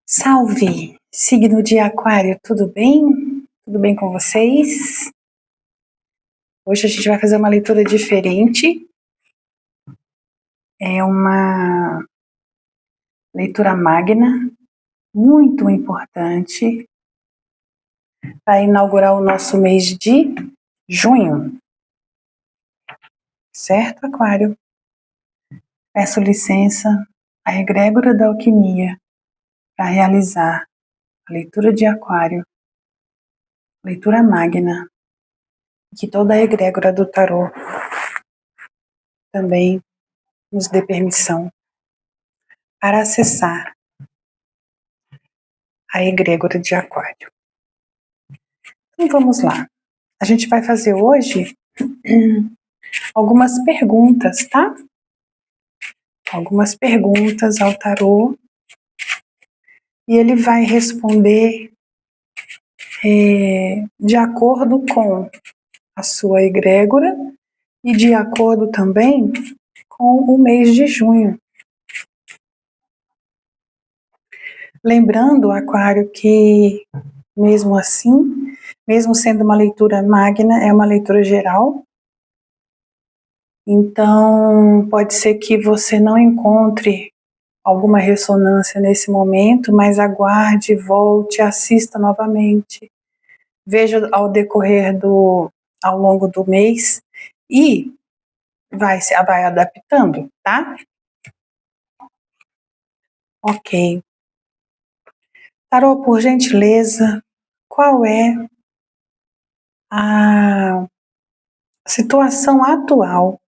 Salve, signo de Aquário, tudo bem? Tudo bem com vocês? Hoje a gente vai fazer uma leitura diferente. É uma leitura magna, muito importante, para inaugurar o nosso mês de junho. Certo, Aquário? Peço licença à egrégora da alquimia para realizar a leitura de Aquário, leitura magna, que toda a egrégora do tarô também nos dê permissão para acessar a egrégora de Aquário. Então vamos lá. A gente vai fazer hoje algumas perguntas, tá? Algumas perguntas ao tarô e ele vai responder de acordo com a sua egrégora e de acordo também com o mês de junho. Lembrando, Aquário, que mesmo assim, mesmo sendo uma leitura magna, é uma leitura geral. Então, pode ser que você não encontre alguma ressonância nesse momento, mas aguarde, volte, assista novamente. Veja ao decorrer ao longo do mês e vai adaptando, tá? Ok. Tarô, por gentileza, qual é a situação atual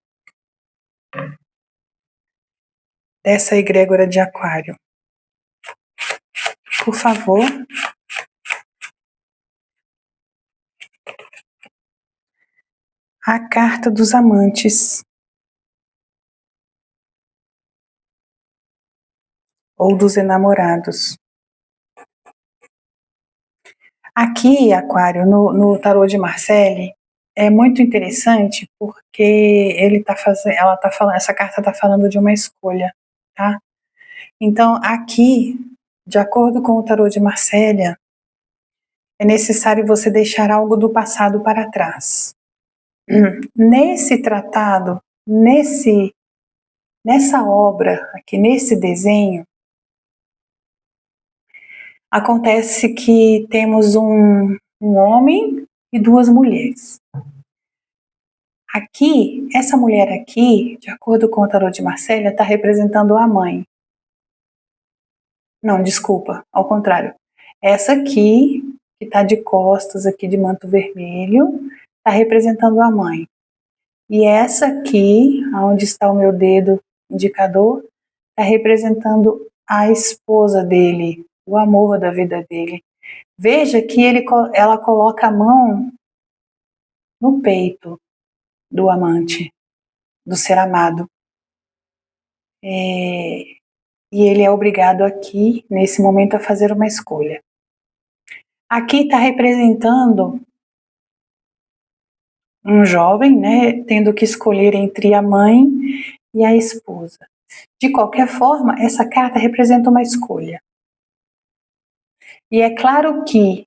dessa egrégora de Aquário? Por favor. A carta dos amantes. Ou dos enamorados. Aqui, Aquário, no tarô de Marcelle, é muito interessante porque essa carta está falando de uma escolha, tá? Então, aqui, de acordo com o tarô de Marcelle, é necessário você deixar algo do passado para trás. Nesse tratado, nessa obra, aqui nesse desenho, acontece que temos um homem e duas mulheres. Aqui, essa mulher aqui, de acordo com o tarô de Marcelle, está representando a mãe. Não, desculpa, ao contrário. Essa aqui, que está de costas, aqui de manto vermelho, está representando a mãe. E essa aqui, onde está o meu dedo indicador, está representando a esposa dele, o amor da vida dele. Veja que ela coloca a mão no peito do amante, do ser amado. E ele é obrigado aqui, nesse momento, a fazer uma escolha. Aqui está representando um jovem, né, tendo que escolher entre a mãe e a esposa. De qualquer forma, essa carta representa uma escolha. E é claro que,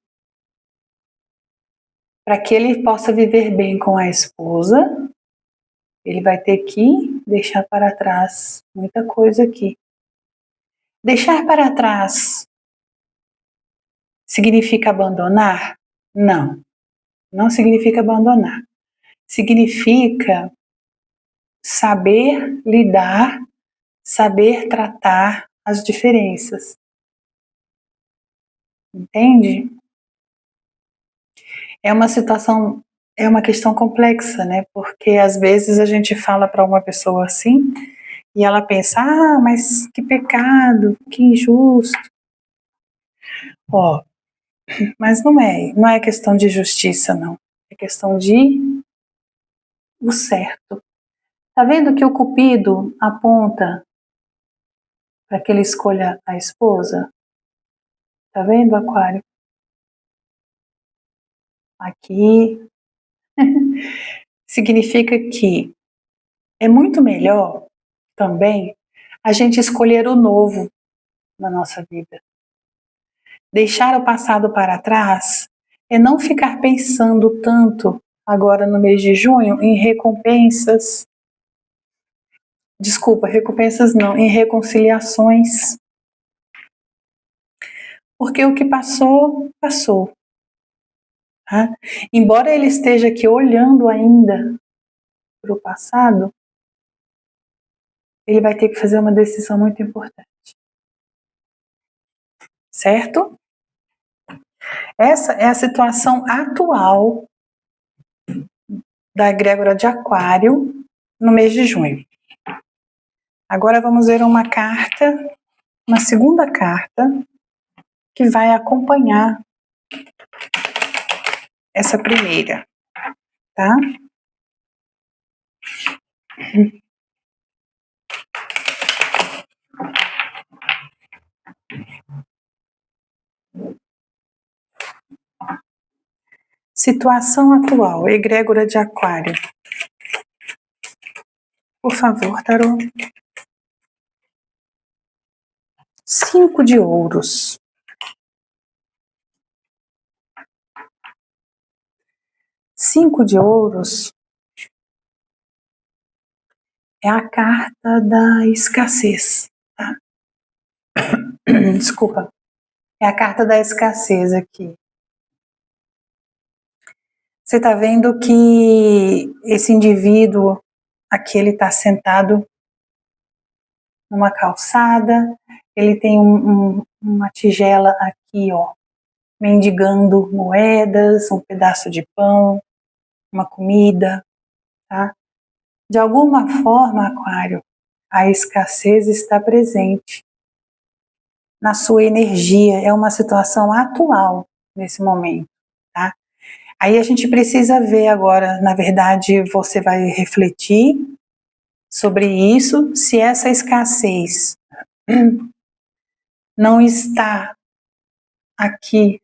para que ele possa viver bem com a esposa, ele vai ter que deixar para trás muita coisa aqui. Deixar para trás significa abandonar? Não, não significa abandonar. Significa saber lidar, saber tratar as diferenças. Entende? É uma situação, é uma questão complexa, né? Porque às vezes a gente fala para uma pessoa assim e ela pensa, mas que pecado, que injusto. Ó, mas não é questão de justiça, não. É questão de o certo. Tá vendo que o Cupido aponta para que ele escolha a esposa? Tá vendo, Aquário? Aqui significa que é muito melhor também a gente escolher o novo na nossa vida. Deixar o passado para trás é não ficar pensando tanto agora no mês de junho em recompensas. Desculpa, recompensas não, em reconciliações. Porque o que passou, passou. Tá? Embora ele esteja aqui olhando ainda para o passado, ele vai ter que fazer uma decisão muito importante. Certo? Essa é a situação atual da egrégora de Aquário no mês de junho. Agora vamos ver uma carta, uma segunda carta, que vai acompanhar essa primeira, tá? Situação atual, egrégora de Aquário. Por favor, tarô. 5 de ouros. 5 de ouros é a carta da escassez, tá? Desculpa. É a carta da escassez aqui. Você está vendo que esse indivíduo aqui, ele está sentado numa calçada, ele tem uma tigela aqui, ó, mendigando moedas, um pedaço de pão, uma comida, tá? De alguma forma, Aquário, a escassez está presente na sua energia, é uma situação atual nesse momento, tá? Aí a gente precisa ver agora, na verdade, você vai refletir sobre isso, se essa escassez não está aqui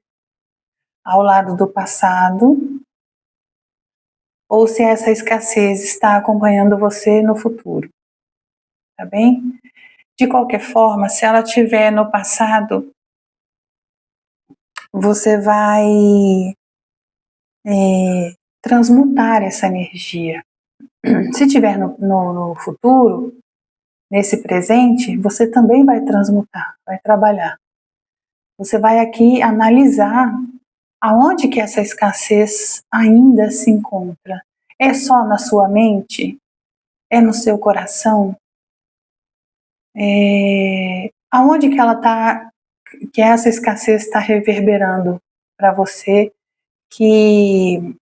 ao lado do passado, ou se essa escassez está acompanhando você no futuro, tá bem? De qualquer forma, se ela estiver no passado, você vai transmutar essa energia. Se estiver no futuro, nesse presente, você também vai transmutar, vai trabalhar. Você vai aqui analisar aonde que essa escassez ainda se encontra. É só na sua mente? É no seu coração? Aonde que ela está, que essa escassez está reverberando para você, que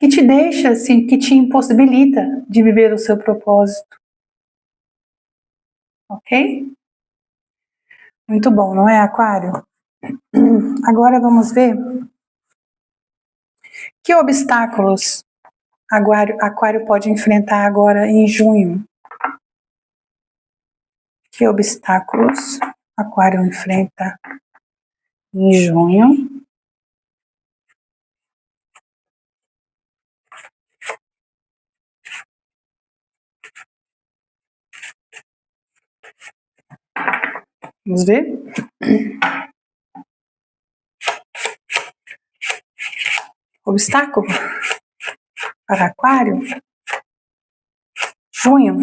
te deixa, assim, que te impossibilita de viver o seu propósito. Ok? Muito bom, não é, Aquário? Agora vamos ver que obstáculos Aquário pode enfrentar agora em junho. Que obstáculos Aquário enfrenta em junho? Vamos ver? Obstáculo para Aquário? Junho?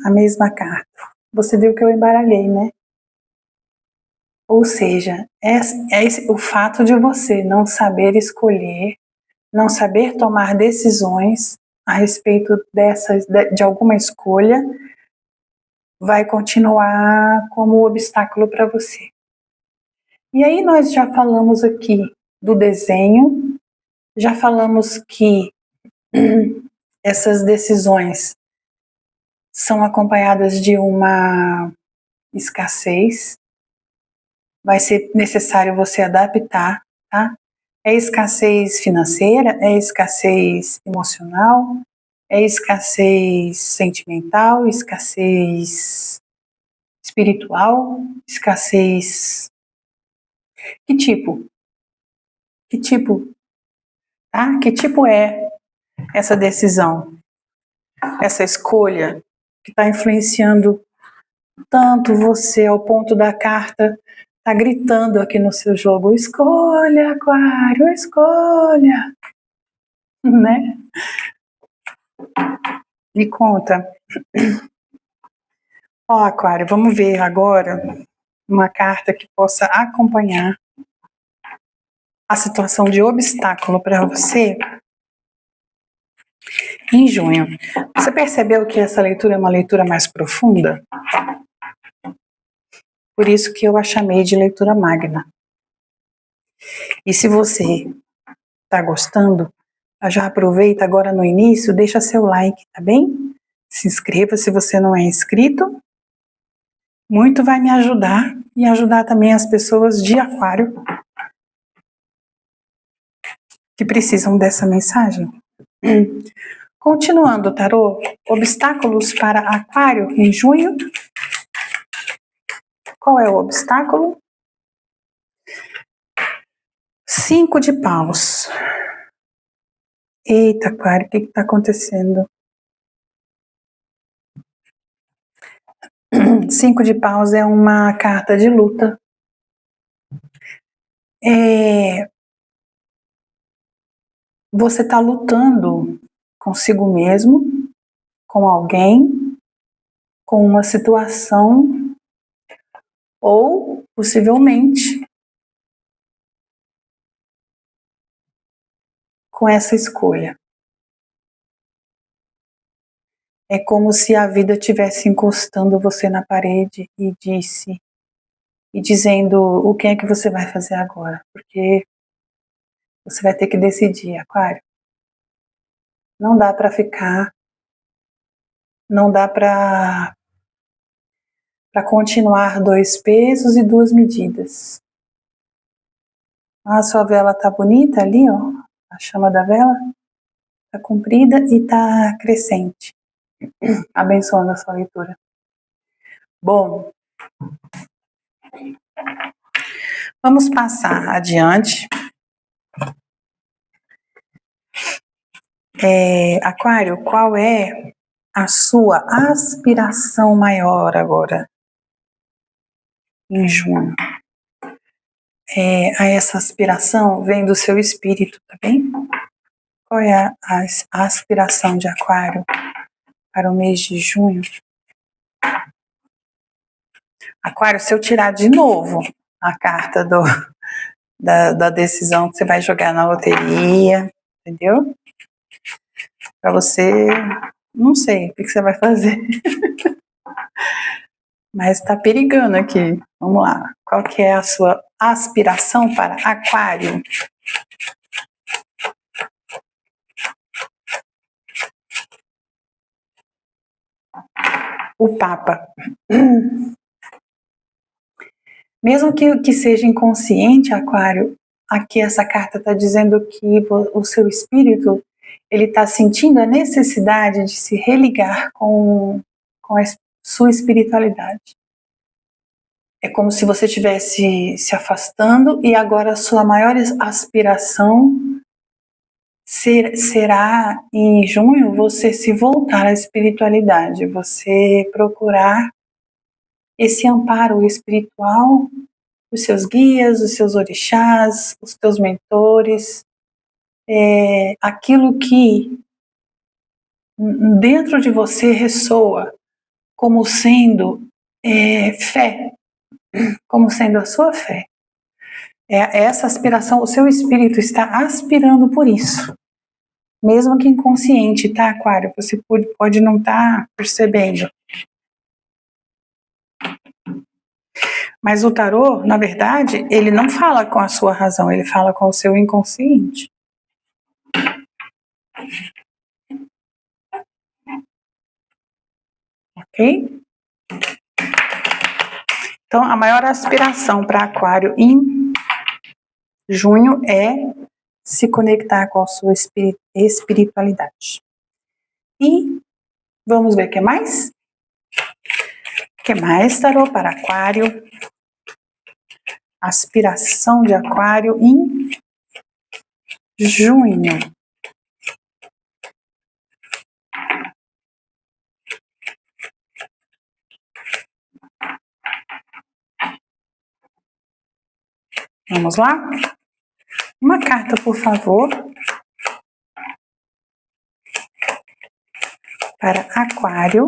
A mesma carta. Você viu que eu embaralhei, né? Ou seja, o fato de você não saber escolher, não saber tomar decisões a respeito de alguma escolha, vai continuar como obstáculo para você. E aí nós já falamos aqui do desenho, já falamos que essas decisões são acompanhadas de uma escassez, vai ser necessário você adaptar, tá? É escassez financeira, é escassez emocional, é escassez sentimental, escassez espiritual, escassez... Que tipo? Que tipo? Tá? Que tipo é essa decisão? Essa escolha que está influenciando tanto você ao ponto da carta tá gritando aqui no seu jogo: escolha, Aquário, escolha, né? Me conta. Ó, Aquário, vamos ver agora uma carta que possa acompanhar a situação de obstáculo para você em junho. Você percebeu que essa leitura é uma leitura mais profunda? Por isso que eu a chamei de leitura magna. E se você está gostando, já aproveita agora no início, deixa seu like, tá bem? Se inscreva se você não é inscrito. Muito vai me ajudar e ajudar também as pessoas de Aquário que precisam dessa mensagem. Continuando, tarô, obstáculos para Aquário em junho. Qual é o obstáculo? 5 de paus. Eita, Aquário, o que está acontecendo? 5 de paus é uma carta de luta. Você está lutando consigo mesmo, com alguém, com uma situação, ou possivelmente com essa escolha. É como se a vida estivesse encostando você na parede e dizendo o que é que você vai fazer agora, porque você vai ter que decidir, Aquário. Não dá para ficar, não dá para continuar 2 pesos e 2 medidas. A sua vela tá bonita ali, ó. A chama da vela tá comprida e tá crescente, abençoando a sua leitura. Bom, vamos passar adiante. Aquário, qual é a sua aspiração maior agora, em junho? Essa aspiração vem do seu espírito, tá bem? Qual é a aspiração de Aquário para o mês de junho? Aquário, se eu tirar de novo a carta da decisão que você vai jogar na loteria, entendeu? Para você, não sei o que você vai fazer. Mas está perigando aqui. Vamos lá. Qual que é a sua aspiração para Aquário? O Papa. Mesmo que seja inconsciente, Aquário, aqui essa carta está dizendo que o seu espírito ele está sentindo a necessidade de se religar com a sua espiritualidade. É como se você estivesse se afastando e agora a sua maior aspiração será em junho você se voltar à espiritualidade, você procurar esse amparo espiritual, os seus guias, os seus orixás, os teus mentores, aquilo que dentro de você ressoa como sendo fé, como sendo a sua fé. Essa aspiração, o seu espírito está aspirando por isso. Mesmo que inconsciente, tá, Aquário? Você pode não estar percebendo. Mas o tarô, na verdade, ele não fala com a sua razão, ele fala com o seu inconsciente. Ok? Então, a maior aspiração para Aquário em junho é se conectar com a sua espiritualidade. E vamos ver o que mais? O que mais, tarô, para Aquário? Aspiração de Aquário em junho. Vamos lá? Uma carta, por favor, para Aquário.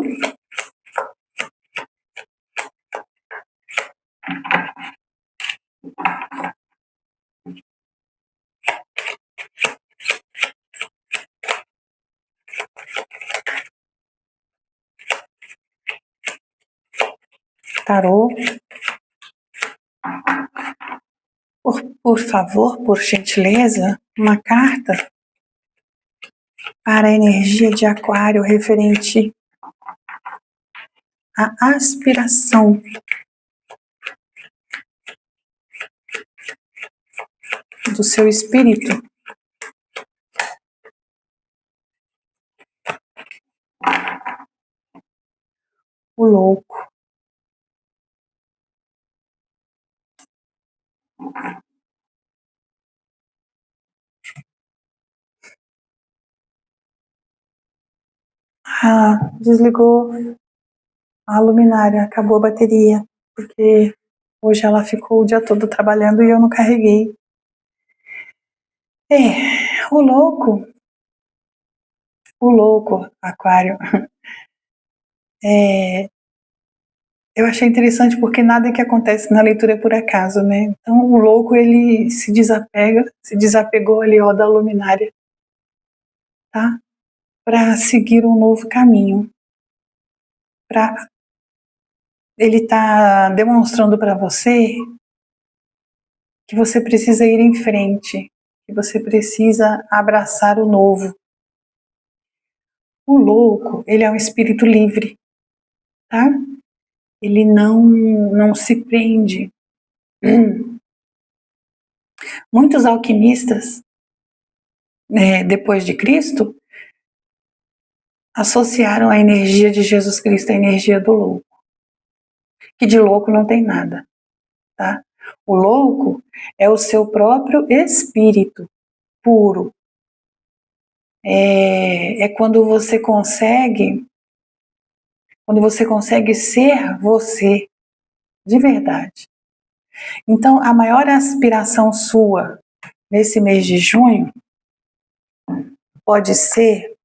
Tarô. Por favor, por gentileza, uma carta para a energia de Aquário referente à aspiração do seu espírito. O louco. Desligou a luminária, acabou a bateria, porque hoje ela ficou o dia todo trabalhando e eu não carreguei. O louco, Aquário. Eu achei interessante porque nada que acontece na leitura é por acaso, né? Então o louco, ele se desapegou ali, ó, da luminária, tá? Para seguir um novo caminho. Ele tá demonstrando para você que você precisa ir em frente, que você precisa abraçar o novo. O louco, ele é um espírito livre, tá? Ele não se prende. Muitos alquimistas, né, depois de Cristo, associaram a energia de Jesus Cristo à energia do louco. Que de louco não tem nada, tá? O louco é o seu próprio espírito puro. É quando você consegue ser você de verdade. Então, a maior aspiração sua nesse mês de junho pode ser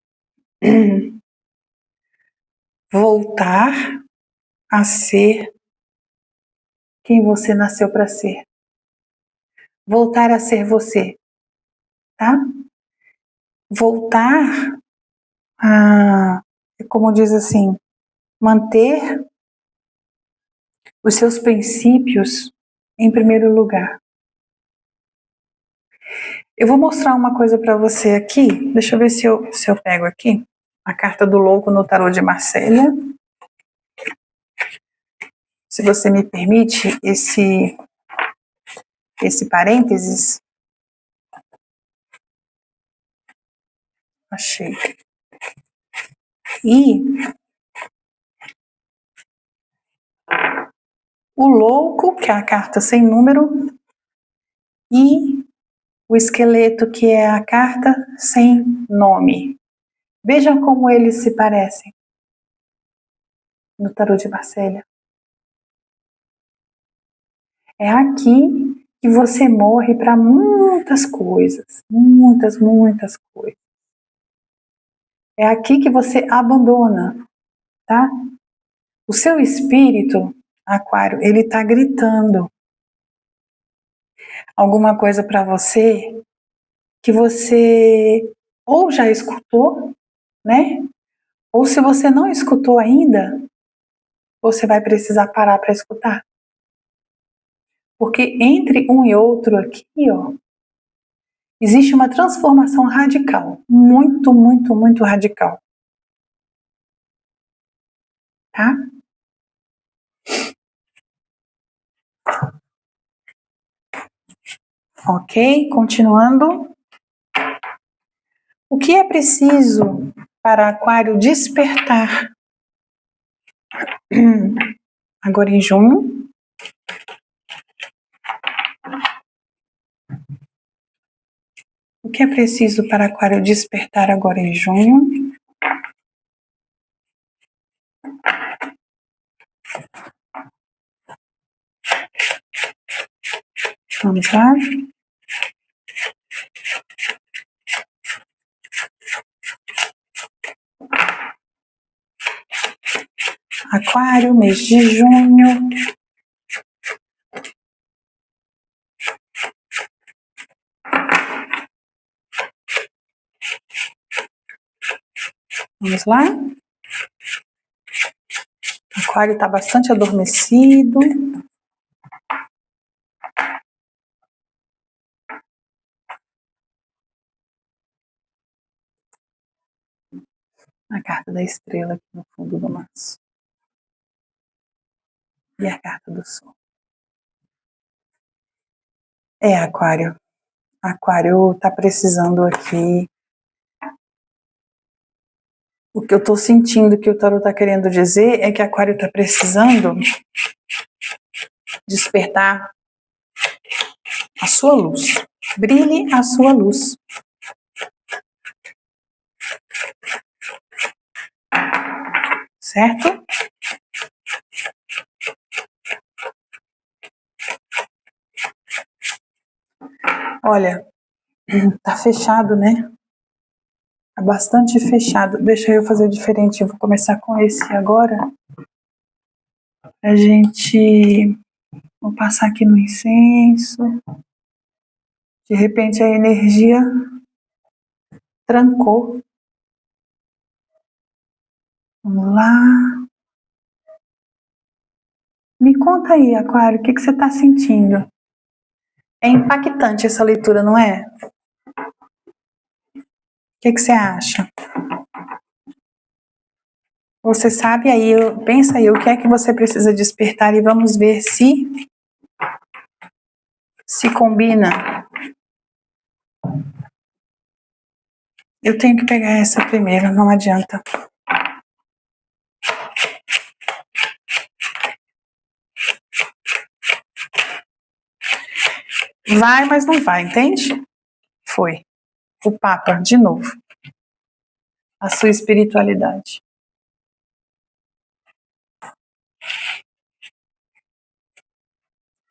voltar a ser quem você nasceu para ser. Voltar a ser você, tá? Voltar a, como diz assim, manter os seus princípios em primeiro lugar. Eu vou mostrar uma coisa para você aqui. Deixa eu ver se eu pego aqui a carta do louco no tarô de Marsella. Se você me permite esse parênteses. Achei. E o louco, que é a carta sem número, e o esqueleto, que é a carta sem nome. Vejam como eles se parecem no tarô de Marsella. É aqui que você morre para muitas coisas, muitas coisas. É aqui que você abandona, tá? O seu espírito, Aquário, ele está gritando alguma coisa para você que você ou já escutou, né? Ou se você não escutou ainda, você vai precisar parar para escutar. Porque entre um e outro aqui, ó, existe uma transformação radical, muito radical, tá? Ok, continuando. O que é preciso para Aquário despertar agora em junho? O que é preciso para Aquário despertar agora em junho? Vamos lá. Aquário, mês de junho. Vamos lá. Aquário está bastante adormecido. A carta da estrela aqui no fundo do maço. E a carta do sol. Aquário. Aquário tá precisando aqui. O que eu tô sentindo que o tarot tá querendo dizer é que Aquário tá precisando despertar a sua luz. Brilhe a sua luz. Certo? Olha, tá fechado, né? Tá bastante fechado. Deixa eu fazer diferente. Eu vou começar com esse agora. A gente... Vou passar aqui no incenso. De repente a energia trancou. Vamos lá. Me conta aí, Aquário, o que você está sentindo? É impactante essa leitura, não é? O que você acha? Você sabe aí, pensa aí, o que é que você precisa despertar e vamos ver se combina. Eu tenho que pegar essa primeiro, não adianta. Vai, mas não vai, entende? Foi. O Papa, de novo. A sua espiritualidade.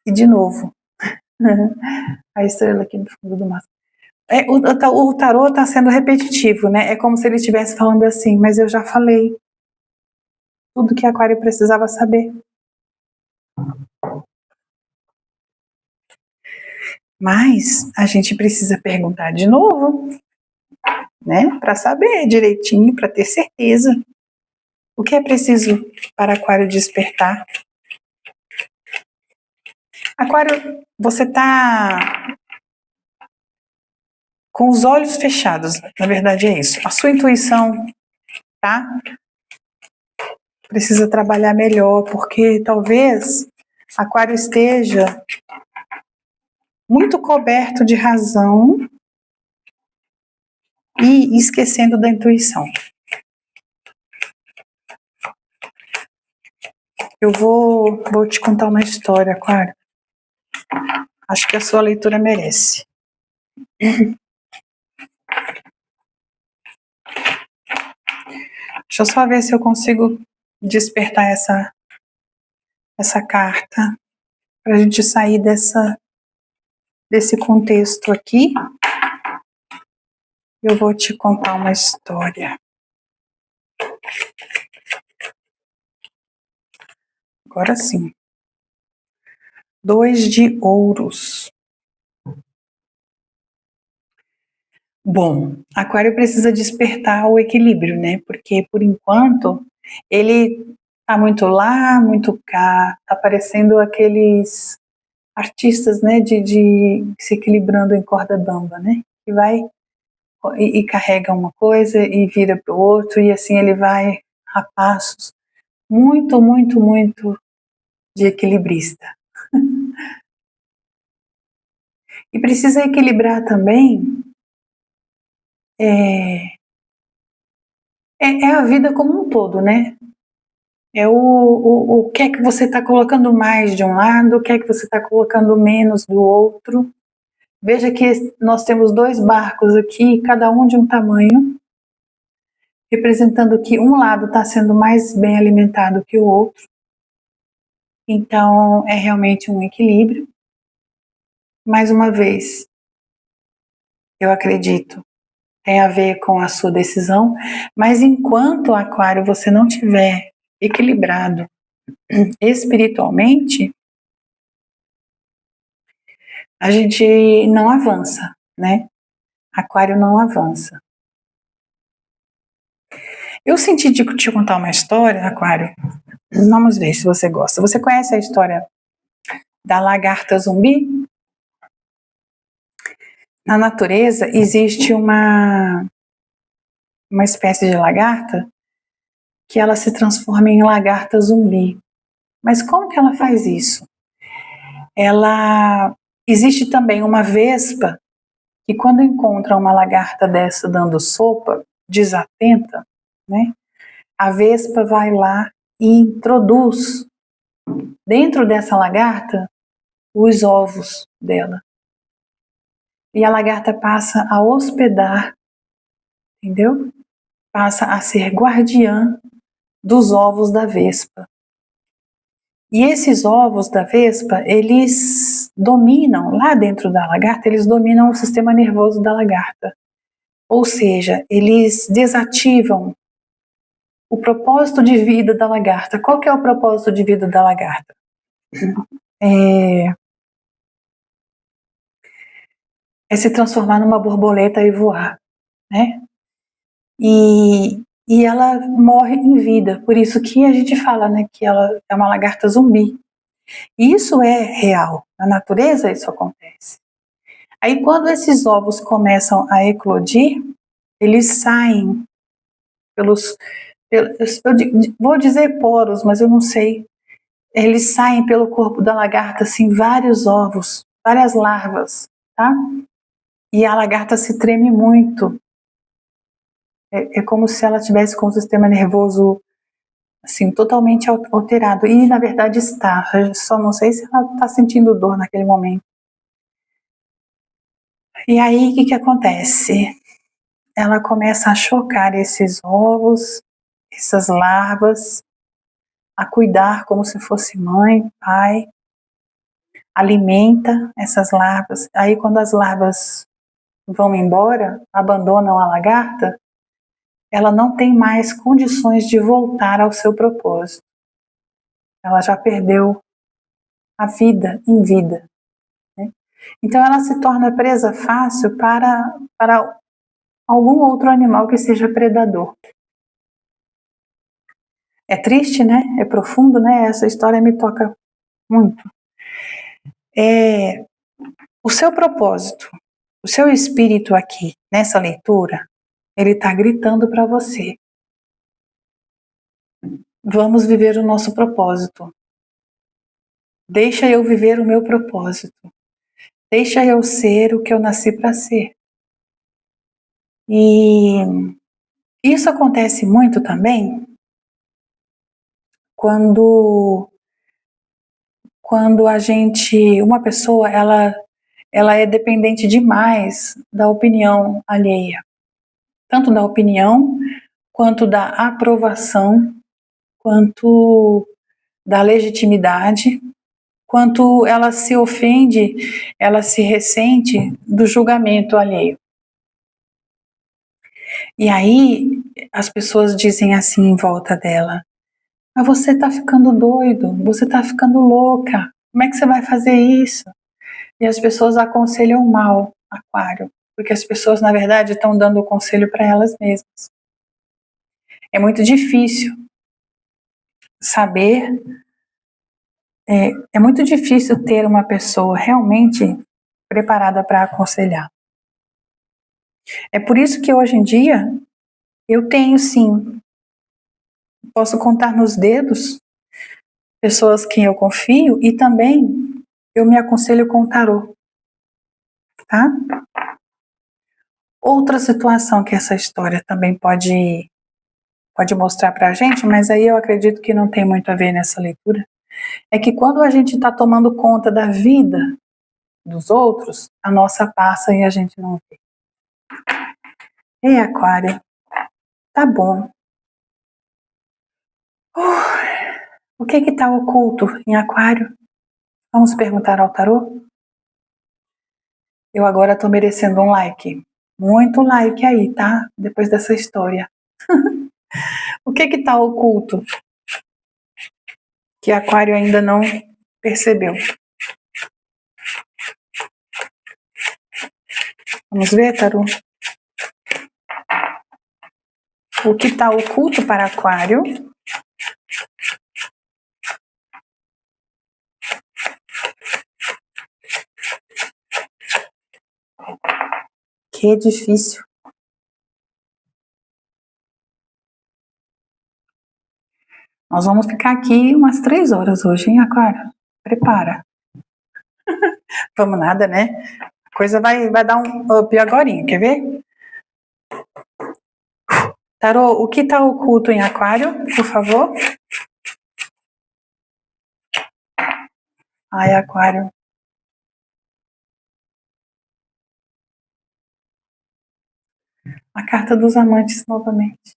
E de novo. A estrela aqui no fundo do mar. O tarô está sendo repetitivo, né? É como se ele estivesse falando assim, mas eu já falei tudo que Aquário precisava saber. Mas a gente precisa perguntar de novo, né? Para saber direitinho, para ter certeza. O que é preciso para Aquário despertar? Aquário, você está com os olhos fechados, na verdade é isso. A sua intuição, tá? Precisa trabalhar melhor, porque talvez Aquário esteja muito coberto de razão e esquecendo da intuição. Eu vou te contar uma história, Aquário. Acho que a sua leitura merece. Deixa eu só ver se eu consigo despertar essa carta para a gente sair desse contexto aqui. Eu vou te contar uma história. Agora sim. 2 de ouros. Bom, Aquário precisa despertar o equilíbrio, né? Porque, por enquanto, ele tá muito lá, muito cá. Tá parecendo aqueles artistas, né? De se equilibrando em corda bamba, né? Que vai e carrega uma coisa e vira para o outro. E assim ele vai a passos muito, muito, muito de equilibrista. E precisa equilibrar também é a vida como um todo, né? É o que é que você está colocando mais de um lado, o que é que você está colocando menos do outro. Veja que nós temos 2 barcos aqui, cada um de um tamanho, representando que um lado está sendo mais bem alimentado que o outro. Então, é realmente um equilíbrio. mais uma vez, eu acredito, tem a ver com a sua decisão, mas enquanto, Aquário, você não tiver equilibrado espiritualmente, a gente não avança, né? Aquário não avança. Eu senti de te contar uma história, Aquário. Vamos ver se você gosta. Você conhece a história da lagarta zumbi? Na natureza existe uma espécie de lagarta que ela se transforma em lagarta zumbi. Mas como que ela faz isso? Ela existe também uma vespa que quando encontra uma lagarta dessa dando sopa, desatenta, né? A vespa vai lá e introduz dentro dessa lagarta os ovos dela. E a lagarta passa a hospedar, entendeu? Passa a ser guardiã dos ovos da vespa. E esses ovos da vespa, eles dominam, lá dentro da lagarta, eles dominam o sistema nervoso da lagarta. Ou seja, eles desativam o propósito de vida da lagarta. Qual que é o propósito de vida da lagarta? É se transformar numa borboleta e voar, né? E ela morre em vida, por isso que a gente fala, né, que ela é uma lagarta zumbi. E isso é real, na natureza isso acontece. Aí quando esses ovos começam a eclodir, eles saem vou dizer poros, mas eu não sei. Eles saem pelo corpo da lagarta, assim, vários ovos, várias larvas, tá? E a lagarta se treme muito. É como se ela tivesse com o sistema nervoso, assim, totalmente alterado. E, na verdade, está. Eu só não sei se ela está sentindo dor naquele momento. E aí, o que acontece? Ela começa a chocar esses ovos, essas larvas, a cuidar como se fosse mãe, pai, alimenta essas larvas. Aí quando as larvas vão embora, abandonam a lagarta, ela não tem mais condições de voltar ao seu propósito. Ela já perdeu a vida em vida, né? Então ela se torna presa fácil para algum outro animal que seja predador. É triste, né? É profundo, né? Essa história me toca muito. O seu propósito, o seu espírito aqui, nessa leitura, ele está gritando para você. Vamos viver o nosso propósito. Deixa eu viver o meu propósito. Deixa eu ser o que eu nasci para ser. E isso acontece muito também quando uma pessoa, ela é dependente demais da opinião alheia. Tanto da opinião, quanto da aprovação, quanto da legitimidade, quanto ela se ofende, ela se ressente do julgamento alheio. E aí as pessoas dizem assim em volta dela: mas você está ficando doido, você está ficando louca, como é que você vai fazer isso? E as pessoas aconselham mal, Aquário, porque as pessoas na verdade estão dando o conselho para elas mesmas. É muito difícil saber, é muito difícil ter uma pessoa realmente preparada para aconselhar. É por isso que hoje em dia eu tenho sim, posso contar nos dedos pessoas que eu confio e também eu me aconselho com o tarô, tá? Outra situação que essa história também pode mostrar para a gente, mas aí eu acredito que não tem muito a ver nessa leitura, é que quando a gente está tomando conta da vida dos outros, a nossa passa e a gente não vê. Ei, Aquário, tá bom. O que está oculto em Aquário? Vamos perguntar ao tarô? Eu agora tô merecendo um like. Muito like aí, tá? Depois dessa história. O que tá oculto que Aquário ainda não percebeu? Vamos ver, Tarô? O que está oculto para Aquário? Que difícil. Nós vamos ficar aqui umas 3 horas hoje, hein, Aquário? Prepara. Vamos nada, né? A coisa vai dar um up agorinha, quer ver? Tarô, o que está oculto em Aquário, por favor? Ai, Aquário. A carta dos amantes novamente.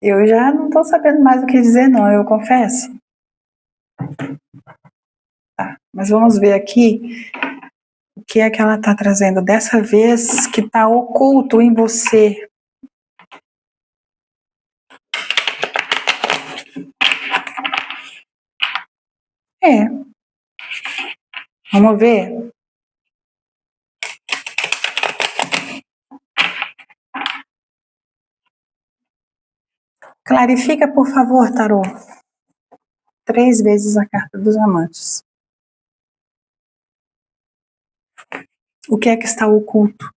Eu já não estou sabendo mais o que dizer, não, eu confesso. Tá, mas vamos ver aqui o que é que ela está trazendo dessa vez que está oculto em você. É. Vamos ver? Clarifica, por favor, Tarô. 3 vezes a carta dos amantes. O que é que está oculto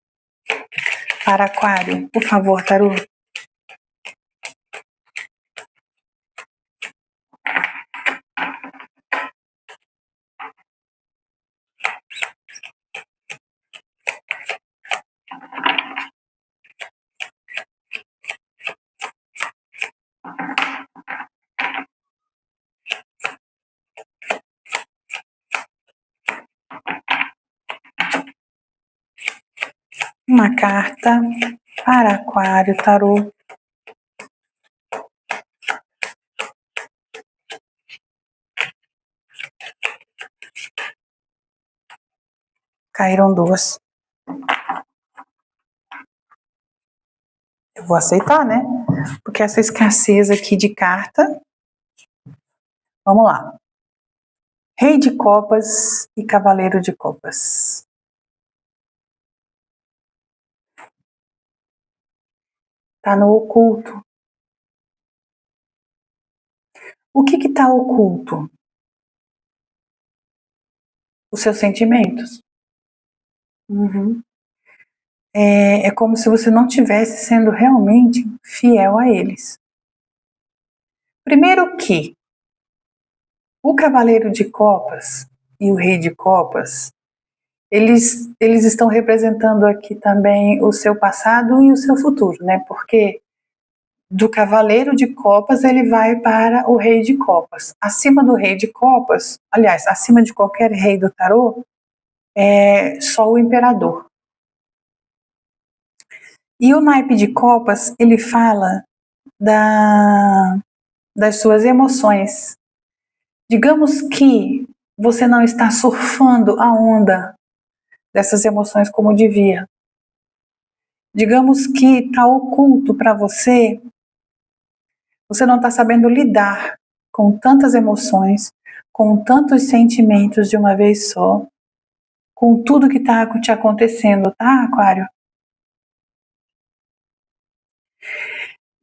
para Aquário? Por favor, Tarô. Uma carta para Aquário, Tarô. Caíram 2. Eu vou aceitar, né? Porque essa escassez aqui de carta. Vamos lá. Rei de Copas e Cavaleiro de Copas. Tá no oculto. O que está oculto? Os seus sentimentos. Uhum. É como se você não estivesse sendo realmente fiel a eles. Primeiro que o Cavaleiro de Copas e o Rei de Copas, eles estão representando aqui também o seu passado e o seu futuro, né? Porque do Cavaleiro de Copas ele vai para o Rei de Copas. Acima do Rei de Copas, aliás, acima de qualquer rei do tarô, é só o Imperador. E o naipe de copas, ele fala das suas emoções. Digamos que você não está surfando a onda dessas emoções como devia. Digamos que está oculto para você, você não está sabendo lidar com tantas emoções, com tantos sentimentos de uma vez só, com tudo que está te acontecendo, tá, Aquário?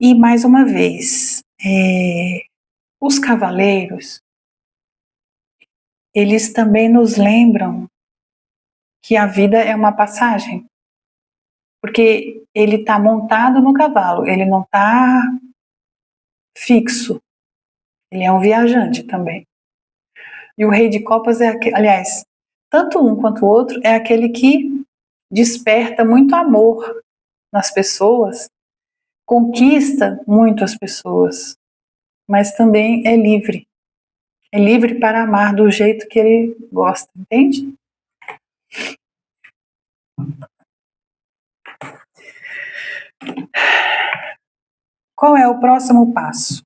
E mais uma vez, os cavaleiros, eles também nos lembram que a vida é uma passagem, porque ele está montado no cavalo, ele não está fixo, ele é um viajante também. E o Rei de Copas é aquele, aliás, tanto um quanto o outro é aquele que desperta muito amor nas pessoas, conquista muito as pessoas, mas também é livre. É livre para amar do jeito que ele gosta, entende? Qual é o próximo passo?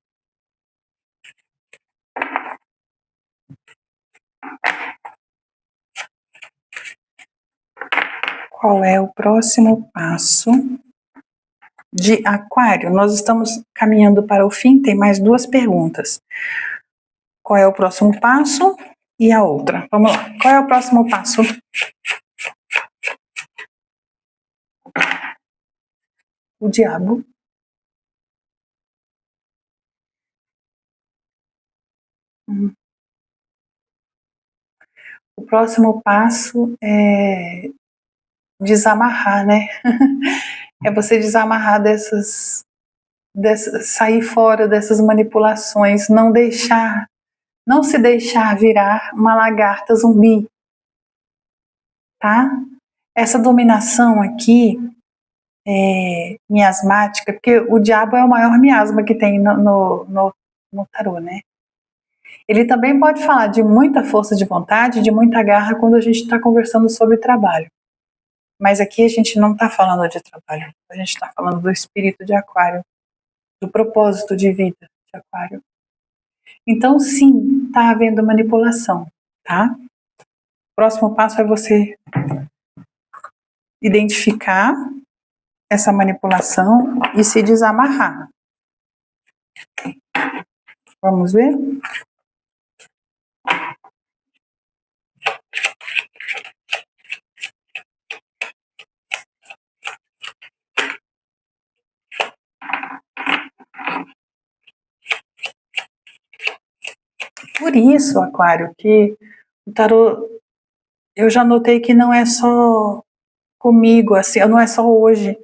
qual é o próximo passo de Aquário? Nós estamos caminhando para o fim, tem mais 2 perguntas. Qual é o próximo passo? E a outra. Vamos lá. Qual é o próximo passo? O diabo. O próximo passo é desamarrar, né? É você desamarrar sair fora dessas manipulações, não se deixar virar uma lagarta zumbi, tá? Essa dominação aqui miasmática, porque o diabo é o maior miasma que tem no tarô, né? Ele também pode falar de muita força de vontade, de muita garra quando a gente está conversando sobre trabalho. Mas aqui a gente não está falando de trabalho, a gente está falando do espírito de Aquário, do propósito de vida de Aquário. Então, sim, está havendo manipulação, tá? O próximo passo é você identificar essa manipulação e se desamarrar. Vamos ver? Por isso, Aquário, que o tarô, eu já notei que não é só comigo, assim, não é só hoje.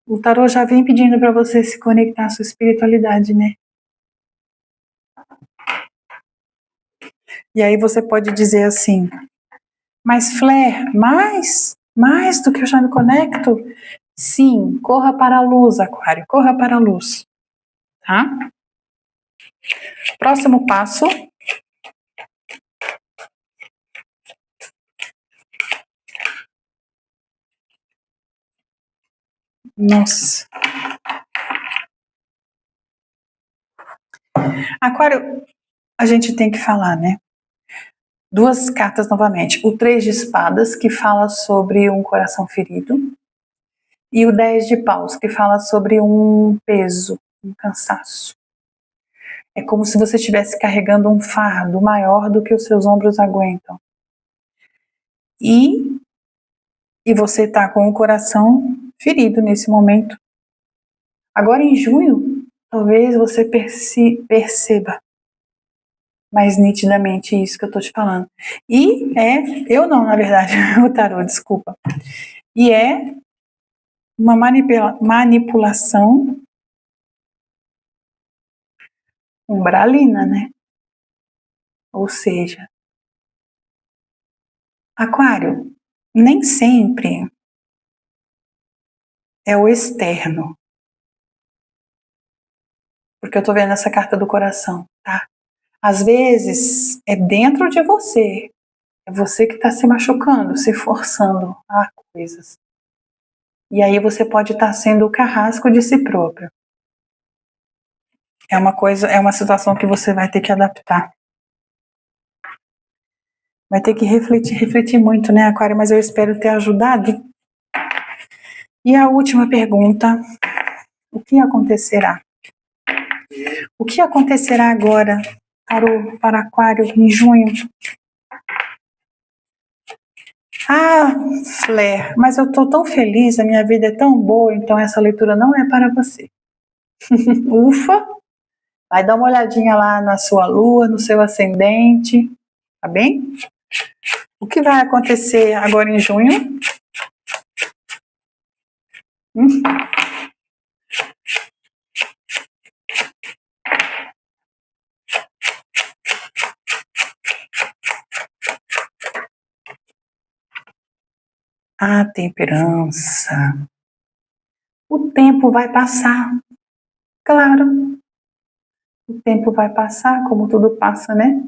O tarô já vem pedindo para você se conectar à sua espiritualidade, né? E aí você pode dizer assim, mas Flair, mais do que eu já me conecto? Sim, corra para a luz, Aquário, corra para a luz, tá? Próximo passo. Nossa. Aquário, a gente tem que falar, né? 2 cartas novamente. O 3 de espadas, que fala sobre um coração ferido. E o 10 de paus, que fala sobre um peso, um cansaço. É como se você estivesse carregando um fardo maior do que os seus ombros aguentam. E você está com o coração ferido nesse momento. Agora em junho, talvez você perceba mais nitidamente isso que eu estou te falando. E eu não, na verdade, o tarô, desculpa. E é uma manipulação umbralina, né? Ou seja, Aquário, nem sempre é o externo. Porque eu tô vendo essa carta do coração, tá? Às vezes é dentro de você. É você que está se machucando, se forçando a coisas. E aí você pode estar sendo o carrasco de si próprio. É uma situação que você vai ter que adaptar. Vai ter que refletir muito, né, Aquário? Mas eu espero ter ajudado. E a última pergunta: o que acontecerá? O que acontecerá agora para Aquário em junho? Ah, Flair, mas eu estou tão feliz, a minha vida é tão boa, então essa leitura não é para você. Ufa! Vai dar uma olhadinha lá na sua lua, no seu ascendente, tá bem? O que vai acontecer agora em junho? A temperança. O tempo vai passar. Claro. O tempo vai passar, como tudo passa, né?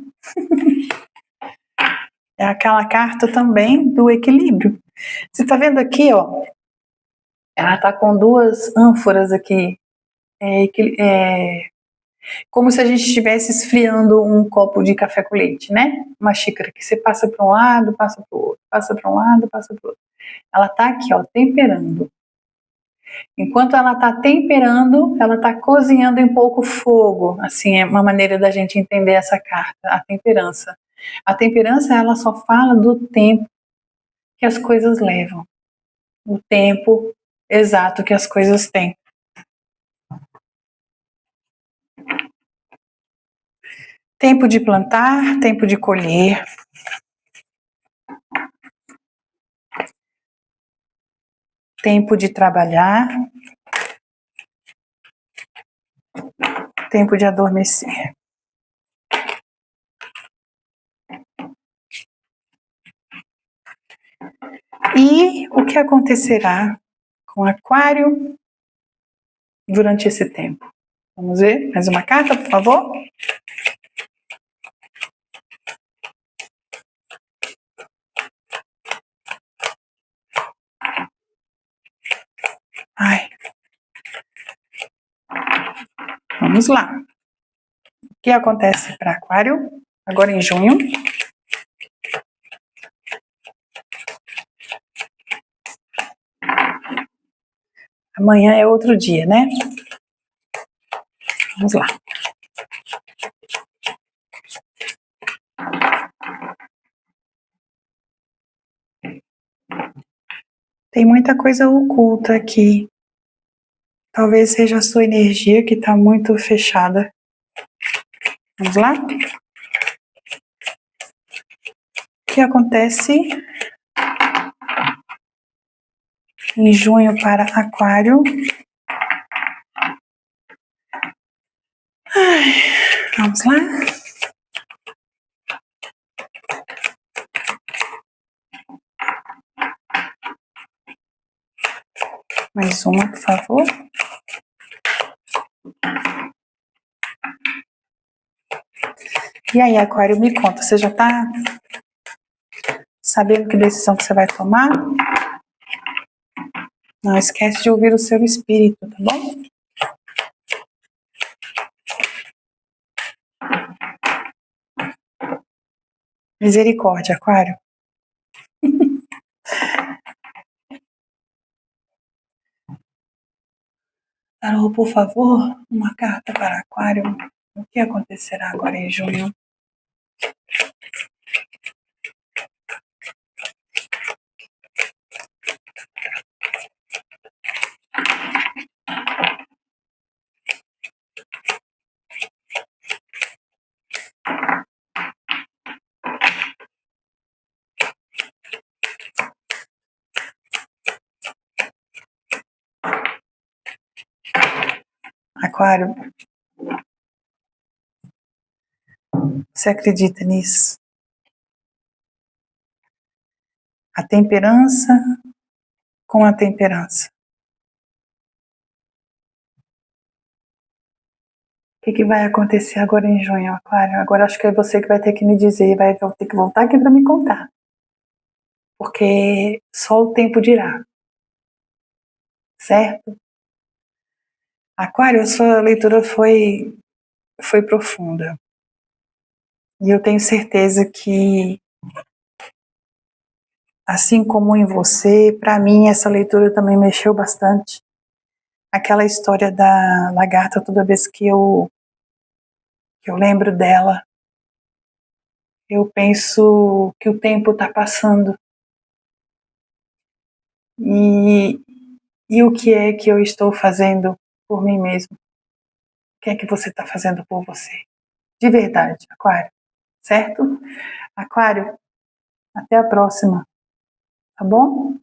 É aquela carta também do equilíbrio. Você tá vendo aqui, ó? Ela tá com 2 ânforas aqui. Como se a gente estivesse esfriando um copo de café com leite, né? Uma xícara que você passa para um lado, passa para o outro, passa para um lado, passa para o outro. Ela está aqui, ó, temperando. Enquanto ela está temperando, ela está cozinhando em pouco fogo. Assim, é uma maneira da gente entender essa carta, a temperança. A temperança, ela só fala do tempo que as coisas levam. O tempo exato que as coisas têm. Tempo de plantar, tempo de colher. Tempo de trabalhar. Tempo de adormecer. E o que acontecerá com Aquário durante esse tempo? Vamos ver? Mais uma carta, por favor? Ai. Vamos lá. O que acontece para Aquário agora em junho? Amanhã é outro dia, né? Vamos lá. Tem muita coisa oculta aqui. Talvez seja a sua energia que está muito fechada. Vamos lá? O que acontece em junho para Aquário? Vamos lá? Mais uma, por favor. E aí, Aquário, me conta, você já está sabendo que decisão que você vai tomar? Não esquece de ouvir o seu espírito, tá bom? Misericórdia, Aquário. Tarô, por favor, uma carta para Aquário. O que acontecerá agora em junho? Aquário, você acredita nisso? A temperança com a temperança. O que vai acontecer agora em junho, Aquário? Agora acho que é você que vai ter que me dizer, vai ter que voltar aqui para me contar. Porque só o tempo dirá. Certo? Aquário, a sua leitura foi profunda. E eu tenho certeza que, assim como em você, para mim essa leitura também mexeu bastante. Aquela história da lagarta, toda vez que eu lembro dela, eu penso que o tempo está passando. E o que é que eu estou fazendo por mim mesmo? O que é que você está fazendo por você? De verdade, Aquário. Certo? Aquário, até a próxima. Tá bom?